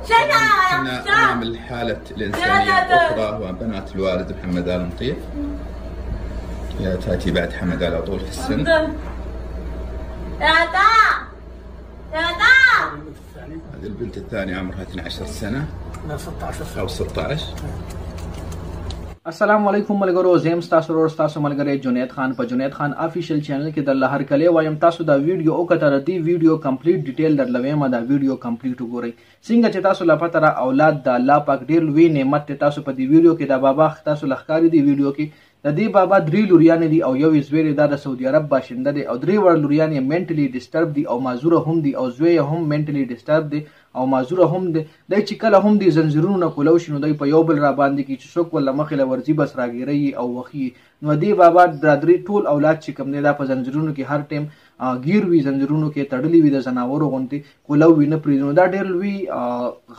كنا نعمل حالة الإنسانية الأخرى وبنات الوالد محمد آل مطيف، هي تأتي بعد حمد على طول في السن. هذه البنت الثانية عمرها 12 سنة أو 16. السلام علیکم ملګرو، زم تاسو ورور تاسو ملګری جنید خان په جنید خان افیشل چینل کې د هر کله وایم تاسو دا ویډیو او کتر دی ویډیو کمپلیټ ډیټیل درلوي ما دا ویډیو کمپلیټ وګورئ. څنګه چې تاسو لا پته را اولاد د الله پاک ډیر لوی نعمت تاسو په دی ویډیو کې دا بابا تاسو لخکاری دی ویډیو کې د دې بابا 3 لوریان دي او یو زوی د سعودي عرب باشنده دي او 3 ور لوریان منټلی ډیسټرب دي او معذور هم دي او زوی هم منټلی ډیسټرب دي او معذور هم دي. د چې کله هم دي زنجیرونه کولو شنو دی په یو بل را باندې کې چې څوک ولا مخله ورزي بس راګيري او وخی نو دی بابا درادري ټول اولاد چې کوم نه دا په زنجیرونو کې هر ټیم گیر وی زنجیرونو کې تړلې وی د زناورو غونتي کولو وینه پریزنو دا ډېر لوی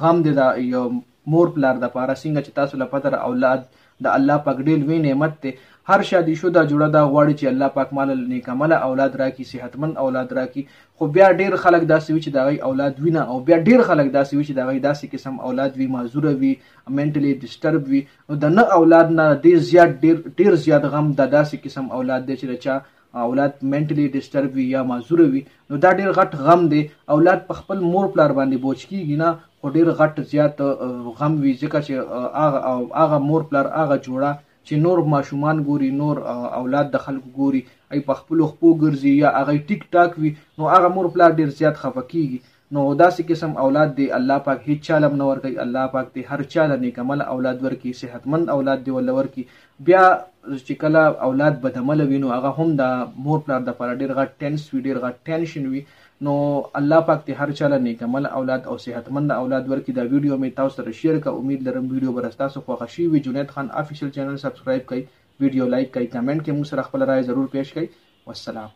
غم دي دا یو مور پلار د پاره. څنګه چې تاسو لپاره اولاد د الله پاک ډېر لوی نعمت ته هر شادي شوه جوړه دا غواړي چې الله پاک مال نیکمل اولاد راکړي، صحتمند اولاد راکړي. خو بیا ډیر خلک داسې وي چې دا اولاد وینه او بیا ډیر خلک داسې وي چې دا داسې قسم اولاد وي معذور وي منټلی ډیسټرب وي. نو د نه اولاد نه ډیر زیات غم د داسې قسم اولاد دی چې چا اولاد منټلی ډیسټرب وي یا معذور وي. نو دا ډیر غټ غم دی. اولاد په خپل مور پلار باندې بوج کیږي نه، خو ډیر غټ زیات غم وي ځکه چې هغه مور پلار هغه جوړه چې نور ماشومان ګوري، نور اولاد د خلکو ګوري، ای په خپل خپو ګرځي یا هغه ټیک ټاک وي، نو هغه مور پلار ډیر زیات خفه کیږي. نو داسې قسم اولاد دی الله پاک هیڅ چاله نه ورکوي. الله پاک دی هر چاله نیکمل اولاد ورکي، صحتمند اولاد دی ول ورکي. بیا چې کله اولاد بدعمل وي نو هغه هم د مور پلار د لپاره ډیر غټ ټینس وي، ډیر غټ ټینشن وي. نو الله پاک دی هر چاله نیکمل اولاد او صحتمند اولاد ورکي. دا ویډیو مې تاسو سره شیر کا، امید لرم ویډیو برستا سو خوښ شي وي. جنید خان افیشل چینل سبسکرایب کړئ، ویډیو لایک کړئ، کمنټ کې مو سره خپل رائے ضرور پېښ کړئ. والسلام.